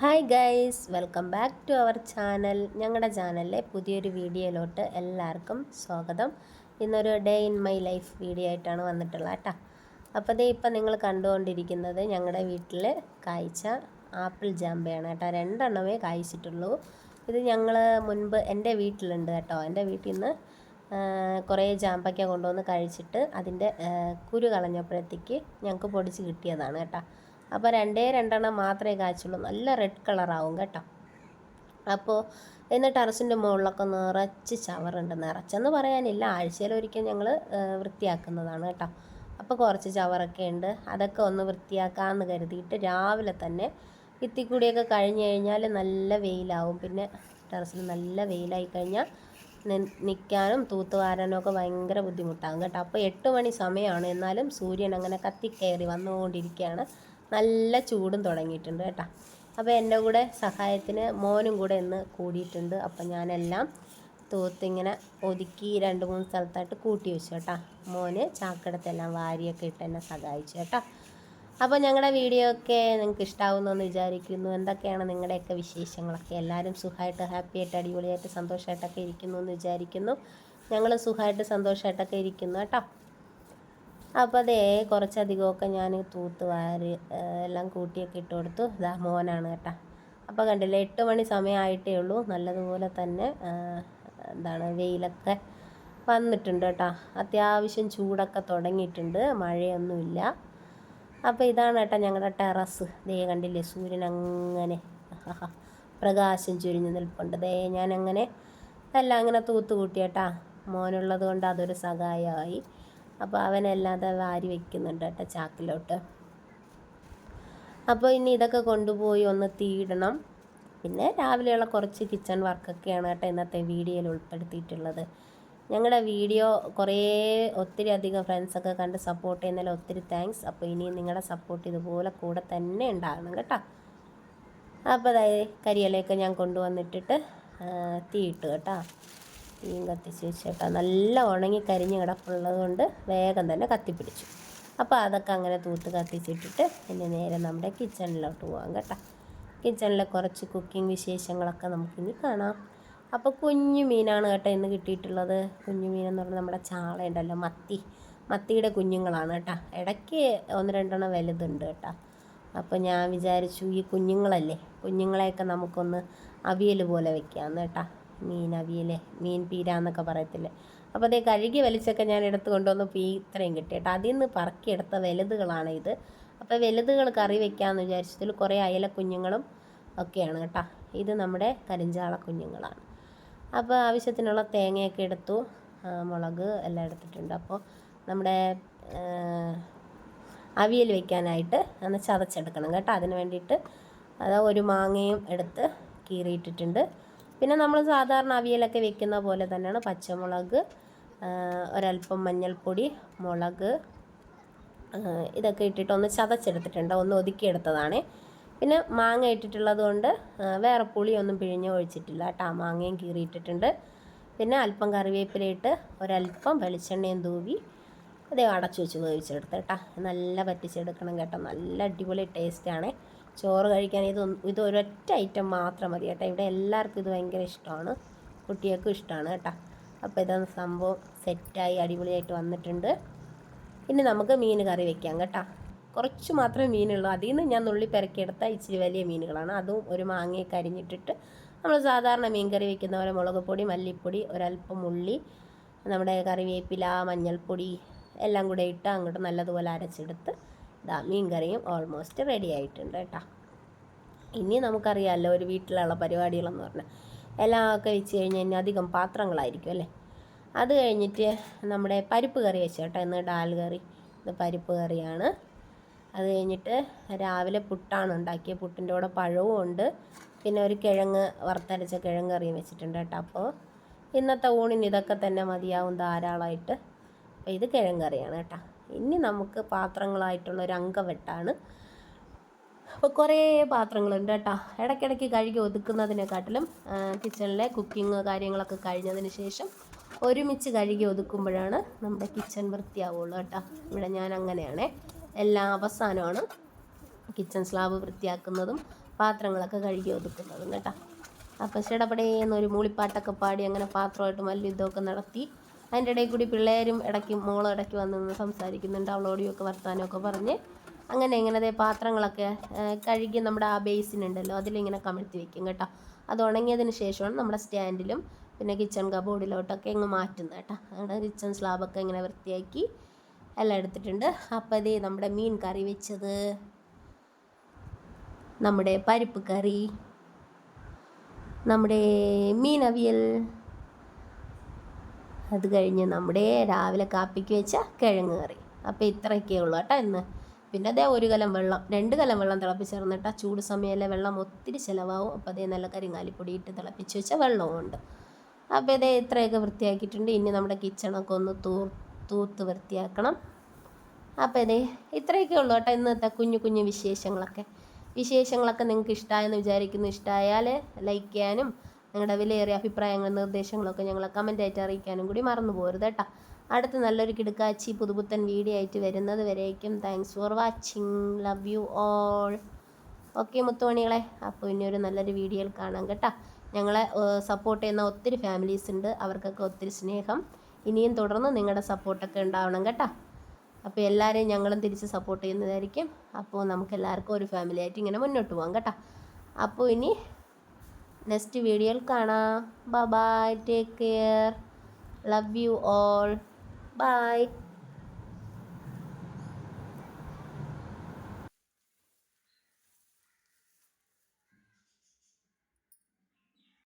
Hi guys, welcome back to our channel. ഞങ്ങളുടെ ചാനലിലെ പുതിയൊരു വീഡിയോയിലോട്ട് എല്ലാവർക്കും സ്വാഗതം. ഇന്നൊരു day in my life video ആയിട്ടാണ് വന്നിട്ടുള്ളത് കേട്ടോ. അപ്പോൾ ഇപ്പം നിങ്ങൾ കണ്ടുകൊണ്ടിരിക്കുന്നത് ഞങ്ങളുടെ വീട്ടിൽ കായ്ച്ച ആപ്പിൾ ജാമ്പയാണ് കേട്ടോ. 2 എണ്ണമേ കായ്ച്ചിട്ടുള്ളൂ. ഇത് ഞങ്ങൾ മുൻപ് എൻ്റെ വീട്ടിലുണ്ട് കേട്ടോ. എൻ്റെ വീട്ടിൽ നിന്ന് കുറേ ജാമ്പയ്ക്ക കൊണ്ടുവന്ന് കഴിച്ചിട്ട് അതിൻ്റെ കുരു കളഞ്ഞപ്പോഴത്തേക്ക് ഞങ്ങൾക്ക് പൊടിച്ച് കിട്ടിയതാണ് കേട്ടോ. അപ്പോൾ രണ്ടെണ്ണം മാത്രമേ കായ്ച്ചുള്ളൂ. നല്ല റെഡ് കളറാവും കേട്ടോ. അപ്പോൾ എന്നിട്ട് ടെറസിൻ്റെ മുകളിലൊക്കെ നിറച്ച് ചവറുണ്ട്. നിറച്ചെന്ന് പറയാനില്ല, ആഴ്ചയിലൊരിക്കൽ ഞങ്ങൾ വൃത്തിയാക്കുന്നതാണ് കേട്ടോ. അപ്പോൾ കുറച്ച് ചവറൊക്കെ ഉണ്ട്. അതൊക്കെ ഒന്ന് വൃത്തിയാക്കാമെന്ന് കരുതിയിട്ട് രാവിലെ തന്നെ ഇത്തിക്കൂടിയൊക്കെ കഴിഞ്ഞ് കഴിഞ്ഞാൽ നല്ല വെയിലാവും. പിന്നെ ടെറസിൽ നല്ല വെയിലായി കഴിഞ്ഞാൽ നിൽക്കാനും തൂത്തുവാരാനും ഒക്കെ ഭയങ്കര ബുദ്ധിമുട്ടാകും കേട്ടോ. അപ്പോൾ 8 മണി സമയമാണ്, എന്നാലും സൂര്യൻ അങ്ങനെ കത്തിക്കയറി വന്നുകൊണ്ടിരിക്കുകയാണ്. നല്ല ചൂടും തുടങ്ങിയിട്ടുണ്ട് കേട്ടോ. അപ്പോൾ എൻ്റെ കൂടെ സഹായത്തിന് മോനും കൂടെ ഇന്ന് കൂടിയിട്ടുണ്ട്. അപ്പം ഞാനെല്ലാം തൂത്തിങ്ങനെ ഒതുക്കി 2-3 സ്ഥലത്തായിട്ട് കൂട്ടി വെച്ചു കേട്ടോ. മോന് ചാക്കെടുത്തെല്ലാം വാരിയൊക്കെ ഇട്ട് എന്നെ സഹായിച്ചു കേട്ടോ. അപ്പോൾ ഞങ്ങളുടെ വീഡിയോ ഒക്കെ നിങ്ങൾക്ക് ഇഷ്ടമാകുമെന്ന് വിചാരിക്കുന്നു. എന്തൊക്കെയാണ് നിങ്ങളുടെയൊക്കെ വിശേഷങ്ങളൊക്കെ? എല്ലാവരും സുഖമായിട്ട് ഹാപ്പിയായിട്ട് അടിപൊളിയായിട്ട് സന്തോഷമായിട്ടൊക്കെ ഇരിക്കുന്നു എന്ന് വിചാരിക്കുന്നു. ഞങ്ങൾ സുഖമായിട്ട് സന്തോഷമായിട്ടൊക്കെ ഇരിക്കുന്നു കേട്ടോ. അപ്പോൾ കുറച്ചധികമൊക്കെ ഞാൻ തൂത്ത് വാരി എല്ലാം കൂട്ടിയൊക്കെ ഇട്ട് കൊടുത്തു. ഇതാ മോനാണ് കേട്ടോ. അപ്പോൾ കണ്ടില്ലേ, 8 മണി സമയമായിട്ടേ ഉള്ളൂ. നല്ലതുപോലെ തന്നെ വെയിലൊക്കെ വന്നിട്ടുണ്ട് കേട്ടോ. അത്യാവശ്യം ചൂടൊക്കെ തുടങ്ങിയിട്ടുണ്ട്, മഴയൊന്നുമില്ല. അപ്പോൾ ഇതാണ് കേട്ടോ ഞങ്ങളുടെ ടെറസ്. കണ്ടില്ലേ, സൂര്യൻ അങ്ങനെ പ്രകാശം ചുരിഞ്ഞ് നിൽപ്പുണ്ട്. ഞാനങ്ങനെ എല്ലാം അങ്ങനെ തൂത്ത് കൂട്ടി കേട്ടോ. മോനുള്ളത് കൊണ്ട് അതൊരു സഹായമായി. അപ്പോൾ അവനല്ലാതെ വാരി വയ്ക്കുന്നുണ്ട് കേട്ടോ ചാക്കിലോട്ട്. അപ്പോൾ ഇനി ഇതൊക്കെ കൊണ്ടുപോയി ഒന്ന് തീയിടണം. പിന്നെ രാവിലെയുള്ള കുറച്ച് കിച്ചൺ വർക്കൊക്കെയാണ് കേട്ടോ ഇന്നത്തെ വീഡിയോയിൽ ഉൾപ്പെടുത്തിയിട്ടുള്ളത്. ഞങ്ങളുടെ വീഡിയോ ഒത്തിരി അധികം ഫ്രണ്ട്സൊക്കെ കണ്ട് സപ്പോർട്ട് ചെയ്യുന്നതിൽ ഒത്തിരി താങ്ക്സ്. അപ്പോൾ ഇനിയും നിങ്ങളുടെ സപ്പോർട്ട് ഇതുപോലെ കൂടെ തന്നെ ഉണ്ടാകണം കേട്ടോ. അപ്പോൾ കരിയിലയൊക്കെ ഞാൻ കൊണ്ടുവന്നിട്ടിട്ട് തീയിട്ട് കേട്ടോ. തീയും കത്തിച്ച് വെച്ചേട്ടോ. നല്ല ഉണങ്ങി കരിഞ്ഞ് കിടപ്പുള്ളത് കൊണ്ട് വേഗം തന്നെ കത്തിപ്പിടിച്ചു. അപ്പോൾ അതൊക്കെ അങ്ങനെ തൂത്ത് കത്തിച്ചിട്ടിട്ട് ഇനി നേരെ നമ്മുടെ കിച്ചണിലോട്ട് പോകാം കേട്ടോ. കിച്ചണിലെ കുറച്ച് കുക്കിംഗ് വിശേഷങ്ങളൊക്കെ നമുക്കിനി കാണാം. അപ്പോൾ കുഞ്ഞു മീനാണ് കേട്ടോ ഇന്ന് കിട്ടിയിട്ടുള്ളത്. കുഞ്ഞു മീനെന്ന് പറഞ്ഞാൽ നമ്മുടെ ചാളയുണ്ടല്ലോ, മത്തിയുടെ കുഞ്ഞുങ്ങളാണ് കേട്ടോ. ഇടയ്ക്ക് 1-2 വലുതുണ്ട് കേട്ടോ. അപ്പോൾ ഞാൻ വിചാരിച്ചു ഈ കുഞ്ഞുങ്ങളെയൊക്കെ നമുക്കൊന്ന് അവിയൽ പോലെ വെക്കാമെന്ന് കേട്ടോ. മീൻ അവിയൽ, മീൻ പീര എന്നൊക്കെ പറയത്തില്ലേ. അപ്പോൾ കഴുകി വലിച്ചൊക്കെ ഞാൻ എടുത്ത് കൊണ്ടുവന്ന് ഇത്രയും കിട്ടി കേട്ടോ. അതിൽ നിന്ന് പറക്കിയെടുത്ത വലുതുകളാണ് ഇത്. അപ്പോൾ വലുതുകൾ കറി വെക്കാമെന്ന് വിചാരിച്ചതിൽ കുറേ അയല കുഞ്ഞുങ്ങളും ഒക്കെയാണ് കേട്ടോ. ഇത് നമ്മുടെ കരിഞ്ചാള കുഞ്ഞുങ്ങളാണ്. അപ്പോൾ ആവശ്യത്തിനുള്ള തേങ്ങയൊക്കെ എടുത്തു, മുളക് എല്ലാം എടുത്തിട്ടുണ്ട്. അപ്പോൾ നമ്മുടെ അവിയൽ വയ്ക്കാനായിട്ട് ഒന്ന് ചതച്ചെടുക്കണം കേട്ടോ. അതിന് വേണ്ടിയിട്ട് ഒരു മാങ്ങയും എടുത്ത് കീറിയിട്ടിട്ടുണ്ട്. പിന്നെ നമ്മൾ സാധാരണ അവിയലൊക്കെ വെക്കുന്ന പോലെ തന്നെയാണ്. പച്ചമുളക്, ഒരല്പം മഞ്ഞൾപ്പൊടി, മുളക് ഇതൊക്കെ ഇട്ടിട്ട് ഒന്ന് ചതച്ചെടുത്തിട്ടുണ്ട്, ഒന്ന് ഒതുക്കിയെടുത്തതാണ്. പിന്നെ മാങ്ങ ഇട്ടിട്ടുള്ളത് കൊണ്ട് വേറെ പുളിയൊന്നും പിഴിഞ്ഞ് ഒഴിച്ചിട്ടില്ല കേട്ടോ. മാങ്ങയും കീറിയിട്ടിട്ടുണ്ട്. പിന്നെ അല്പം കറിവേപ്പിലയിട്ട് ഒരല്പം വെളിച്ചെണ്ണയും തൂവി അടച്ചു വെച്ച് വേവിച്ചെടുത്ത് കേട്ടോ. നല്ല പറ്റിച്ചെടുക്കണം കേട്ടോ. നല്ല അടിപൊളി ടേസ്റ്റാണ്. ചോറ് കഴിക്കാൻ ഇത് ഒരൊറ്റ ഐറ്റം മാത്രം മതി കേട്ടോ. ഇവിടെ എല്ലാവർക്കും ഇത് ഭയങ്കര ഇഷ്ടമാണ്, കുട്ടികൾക്കും ഇഷ്ടമാണ് കേട്ടോ. അപ്പോൾ ഇതൊന്ന് സംഭവം സെറ്റായി അടിപൊളിയായിട്ട് വന്നിട്ടുണ്ട്. ഇനി നമുക്ക് മീൻ കറി വെക്കാം കേട്ടോ. കുറച്ച് മാത്രമേ മീനുള്ളൂ. അതിൽ നിന്ന് ഞാൻ നുള്ളി പെരക്കിയെടുത്ത ഇച്ചിരി വലിയ മീനുകളാണ്. അതും ഒരു മാങ്ങയൊക്കെ അരിഞ്ഞിട്ടിട്ട് നമ്മൾ സാധാരണ മീൻ കറി വെക്കുന്ന പോലെ മുളക് പൊടി, മല്ലിപ്പൊടി, ഒരല്പം ഉള്ളി, നമ്മുടെ കറിവേപ്പില, മഞ്ഞൾപ്പൊടി എല്ലാം കൂടെ ഇട്ട് അങ്ങോട്ട് നല്ലതുപോലെ അരച്ചെടുത്ത് മീൻ കറിയും ഓൾമോസ്റ്റ് റെഡി ആയിട്ടുണ്ട് കേട്ടോ. ഇനി നമുക്കറിയാമല്ലോ ഒരു വീട്ടിലുള്ള പരിപാടികളെന്ന് പറഞ്ഞാൽ എല്ലാമൊക്കെ വെച്ച് കഴിഞ്ഞാൽ അധികം പാത്രങ്ങളായിരിക്കും അല്ലേ. അത് കഴിഞ്ഞിട്ട് നമ്മുടെ പരിപ്പ് കറി വെച്ചു കേട്ടോ. ഇന്ന് ഡാൽ കറി, ഇത് പരിപ്പ് കറിയാണ്. അത് കഴിഞ്ഞിട്ട് രാവിലെ പുട്ടാണ് ഉണ്ടാക്കിയത്. പുട്ടിൻ്റെ കൂടെ പഴവും ഉണ്ട്. പിന്നെ ഒരു വറുത്തരച്ച കിഴങ്ങ് കറിയും വെച്ചിട്ടുണ്ട് കേട്ടോ. അപ്പോൾ ഇന്നത്തെ ഊണിന് ഇതൊക്കെ തന്നെ മതിയാവും ധാരാളമായിട്ട്. അപ്പോൾ ഇത് കിഴങ്ങ് കറിയാണ് കേട്ടോ. ഇനി നമുക്ക് പാത്രങ്ങളായിട്ടുള്ളൊരു അങ്കവെട്ടാണ്. അപ്പോൾ കുറേ പാത്രങ്ങളുണ്ട് കേട്ടോ. ഇടയ്ക്കിടയ്ക്ക് കഴുകി ഒതുക്കുന്നതിനെക്കാട്ടിലും കിച്ചണിലെ കുക്കിങ് കാര്യങ്ങളൊക്കെ കഴിഞ്ഞതിന് ശേഷം ഒരുമിച്ച് കഴുകി ഒതുക്കുമ്പോഴാണ് നമ്മുടെ കിച്ചൺ വൃത്തിയാവുള്ളൂ കേട്ടോ. ഇവിടെ ഞാൻ അങ്ങനെയാണ്, എല്ലാം അവസാനമാണ് കിച്ചൺ സ്ലാബ് വൃത്തിയാക്കുന്നതും പാത്രങ്ങളൊക്കെ കഴുകി ഒതുക്കുന്നതും കേട്ടോ. അപ്പോൾ ചെടപടേന്നൊരു മൂളിപ്പാട്ടൊക്കെ പാടി അങ്ങനെ പാത്രമായിട്ട് മല്ലുദ്ധമൊക്കെ നടത്തി. അതിൻ്റെ ഇടയിൽ കൂടി പിള്ളേരും ഇടയ്ക്ക് മോളും ഇടയ്ക്ക് വന്ന് നിന്ന് സംസാരിക്കുന്നുണ്ട്. അവളോടിയൊക്കെ വർത്താനമൊക്കെ പറഞ്ഞ് അങ്ങനെ ഇങ്ങനത്തെ പാത്രങ്ങളൊക്കെ കഴുകി നമ്മുടെ ആ ബേസിനുണ്ടല്ലോ അതിലിങ്ങനെ കമഴ്ത്തി വെക്കും കേട്ടോ. അത് ഉണങ്ങിയതിന് ശേഷമാണ് നമ്മുടെ സ്റ്റാൻഡിലും പിന്നെ കിച്ചൺ കബോർഡിലോട്ടൊക്കെ ഇങ്ങ് മാറ്റുന്നത് കേട്ടോ. അങ്ങനെ കിച്ചൺ സ്ലാബൊക്കെ ഇങ്ങനെ വൃത്തിയാക്കി എല്ലാം എടുത്തിട്ടുണ്ട്. അപ്പോൾ ഇതേ നമ്മുടെ മീൻ കറി വെച്ചത്, നമ്മുടെ പരിപ്പ് കറി, നമ്മുടെ മീൻ അവിയൽ, അത് കഴിഞ്ഞ് നമ്മുടെ രാവിലെ കാപ്പിക്ക് വെച്ച കിഴങ്ങ് കറി. അപ്പോൾ ഇത്രയൊക്കെ ഉള്ളൂ കേട്ടോ ഇന്ന്. പിന്നെ അതേ 1 കലം വെള്ളം 2 കലം വെള്ളം തിളപ്പിച്ചിരുന്നിട്ടാ. ചൂട് സമയമല്ലേ, വെള്ളം ഒത്തിരി ചിലവാകും. അപ്പോൾ അതേ നല്ല കരിങ്ങാലിപ്പൊടി ഇട്ട് തിളപ്പിച്ച് വെച്ച വെള്ളമുണ്ട്. അപ്പോൾ ഇതേ ഇത്രയൊക്കെ വൃത്തിയാക്കിയിട്ടുണ്ട്. ഇനി നമ്മുടെ കിച്ചണൊക്കെ ഒന്ന് തൂത്ത് വൃത്തിയാക്കണം. അപ്പോൾ ഇതേ ഇത്രയൊക്കെ ഉള്ളൂ കേട്ടോ ഇന്നത്തെ കുഞ്ഞു കുഞ്ഞു വിശേഷങ്ങളൊക്കെ നിങ്ങൾക്ക് ഇഷ്ടമായെന്ന് വിചാരിക്കുന്നു. ഇഷ്ടമായാൽ ലൈക്ക് ചെയ്യാനും നിങ്ങളുടെ വിലയേറിയ അഭിപ്രായങ്ങളും നിർദ്ദേശങ്ങളൊക്കെ ഞങ്ങളെ കമൻറ്റായിട്ട് അറിയിക്കാനും കൂടി മറന്നു പോകരുത് കേട്ടോ. അടുത്ത നല്ലൊരു കിടുക്കാച്ചി പുതുപുത്തൻ വീഡിയോ ആയിട്ട് വരുന്നത് വരേക്കും thanks for watching. Love you all. Okay മുത്തുമണികളെ, അപ്പോൾ ഇനി ഒരു നല്ലൊരു വീഡിയോയിൽ കാണാം കേട്ടോ. ഞങ്ങളെ സപ്പോർട്ട് ചെയ്യുന്ന ഒത്തിരി ഫാമിലീസ് ഉണ്ട്, അവർക്കൊക്കെ ഒത്തിരി സ്നേഹം. ഇനിയും തുടർന്ന് നിങ്ങളുടെ സപ്പോർട്ടൊക്കെ ഉണ്ടാവണം കേട്ടോ. അപ്പോൾ എല്ലാവരെയും ഞങ്ങളും തിരിച്ച് സപ്പോർട്ട് ചെയ്യുന്നതായിരിക്കും. അപ്പോൾ നമുക്ക് എല്ലാവർക്കും ഒരു ഫാമിലി ആയിട്ട് ഇങ്ങനെ മുന്നോട്ട് പോകാം കേട്ടോ. അപ്പോൾ ഇനി നെക്സ്റ്റ് വീഡിയോയിൽ കാണാം. Bye bye, take care, love you all, by.